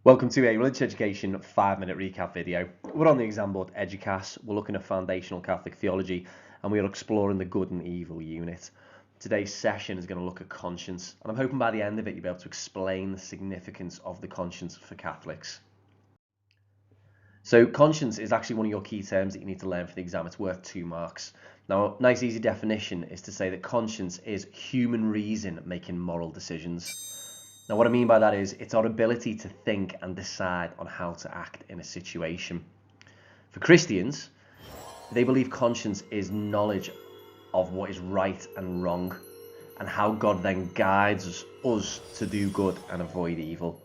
Welcome to a Religious Education 5-minute recap video. We're on the exam board Eduqas, we're looking at foundational Catholic theology, and we are exploring the good and evil unit. Today's session is going to look at conscience, and I'm hoping by the end of it you'll be able to explain the significance of the conscience for Catholics. So conscience is actually one of your key terms that you need to learn for the exam. It's worth 2 marks. Now, a nice easy definition is to say that conscience is human reason making moral decisions. Now, what I mean by that is it's our ability to think and decide on how to act in a situation. For Christians, they believe conscience is knowledge of what is right and wrong, and how God then guides us to do good and avoid evil.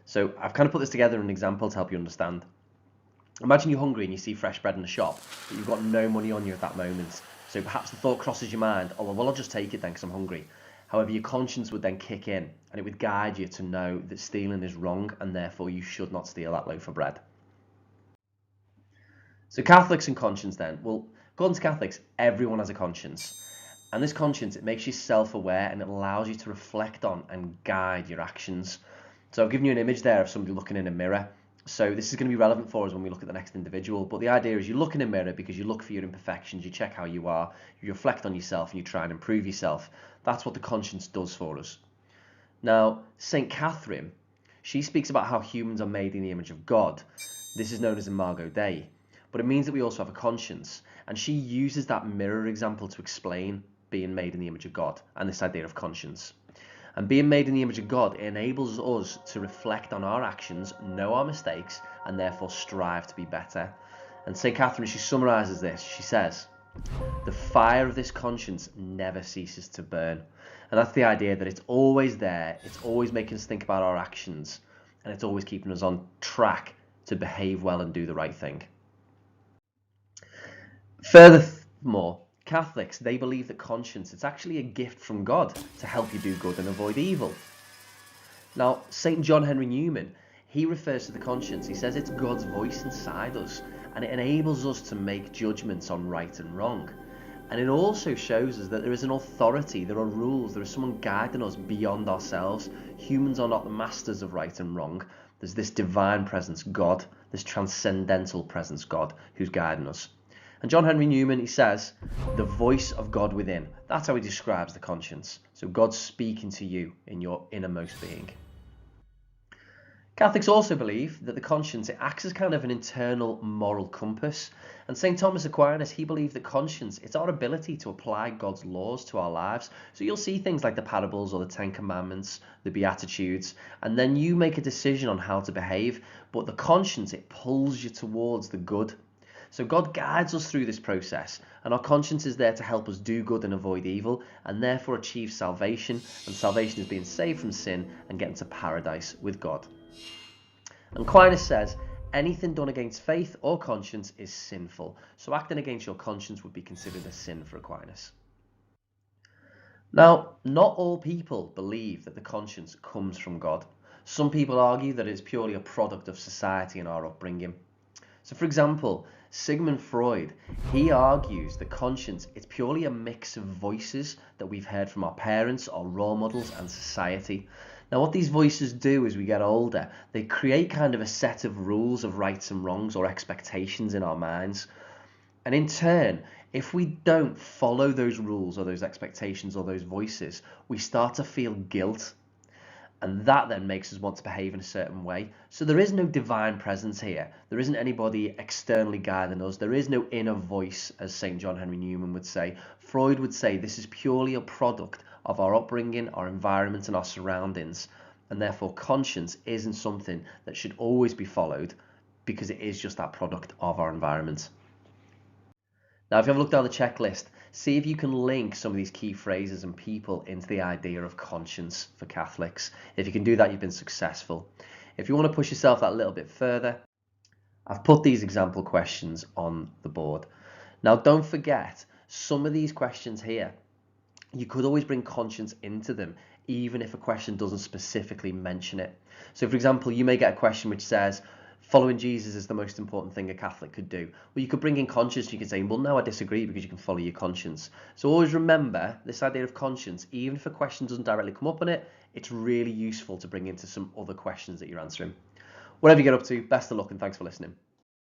So I've kind of put this together in an example to help you understand. Imagine you're hungry and you see fresh bread in the shop, but you've got no money on you at that moment. So perhaps the thought crosses your mind, oh, well, I'll just take it then because I'm hungry. However, your conscience would then kick in and it would guide you to know that stealing is wrong and therefore you should not steal that loaf of bread. So Catholics and conscience then, well, according to Catholics, everyone has a conscience. And this conscience, it makes you self-aware and it allows you to reflect on and guide your actions. So I've given you an image there of somebody looking in a mirror. So this is going to be relevant for us when we look at the next individual. But the idea is you look in a mirror because you look for your imperfections, you check how you are, you reflect on yourself and you try and improve yourself. That's what the conscience does for us. Now, St. Catherine, she speaks about how humans are made in the image of God. This is known as Imago Dei. But it means that we also have a conscience. And she uses that mirror example to explain being made in the image of God and this idea of conscience. And being made in the image of God enables us to reflect on our actions, know our mistakes, and therefore strive to be better. And St. Catherine, she summarises this. She says, the fire of this conscience never ceases to burn. And that's the idea that it's always there, it's always making us think about our actions, and it's always keeping us on track to behave well and do the right thing. Furthermore, Catholics, they believe that conscience, it's actually a gift from God to help you do good and avoid evil. Now, St. John Henry Newman, he refers to the conscience, he says it's God's voice inside us, and it enables us to make judgments on right and wrong. And it also shows us that there is an authority, there are rules, there is someone guiding us beyond ourselves. Humans are not the masters of right and wrong. There's this divine presence, God, this transcendental presence, God, who's guiding us. And John Henry Newman, he says, the voice of God within. That's how he describes the conscience. So God's speaking to you in your innermost being. Catholics also believe that the conscience, it acts as kind of an internal moral compass. And St. Thomas Aquinas, he believed that conscience, it's our ability to apply God's laws to our lives. So you'll see things like the parables or the 10 commandments, the Beatitudes, and then you make a decision on how to behave. But the conscience, it pulls you towards the good. So God guides us through this process, and our conscience is there to help us do good and avoid evil, and therefore achieve salvation. And salvation is being saved from sin and getting to paradise with God. And Aquinas says, anything done against faith or conscience is sinful. So acting against your conscience would be considered a sin for Aquinas. Now, not all people believe that the conscience comes from God. Some people argue that it's purely a product of society and our upbringing. So for example, Sigmund Freud, he argues that conscience, it's purely a mix of voices that we've heard from our parents, our role models, and society. Now what these voices do as we get older, they create kind of a set of rules of rights and wrongs or expectations in our minds. And in turn, if we don't follow those rules or those expectations or those voices, we start to feel guilt. And that then makes us want to behave in a certain way. So there is no divine presence here. There isn't anybody externally guiding us. There is no inner voice, as St. John Henry Newman would say. Freud would say this is purely a product of our upbringing, our environment, and our surroundings. And therefore, conscience isn't something that should always be followed because it is just that product of our environment. Now, if you have a look down the checklist, see if you can link some of these key phrases and people into the idea of conscience for Catholics. If you can do that, you've been successful. If you want to push yourself that little bit further, I've put these example questions on the board. Now, don't forget, some of these questions here, you could always bring conscience into them, even if a question doesn't specifically mention it. So, for example, you may get a question which says, following Jesus is the most important thing a Catholic could do. Well, you could bring in conscience. You could say, well, no, I disagree, because you can follow your conscience. So always remember this idea of conscience. Even if a question doesn't directly come up on it, it's really useful to bring into some other questions that you're answering. Whatever you get up to, best of luck and thanks for listening.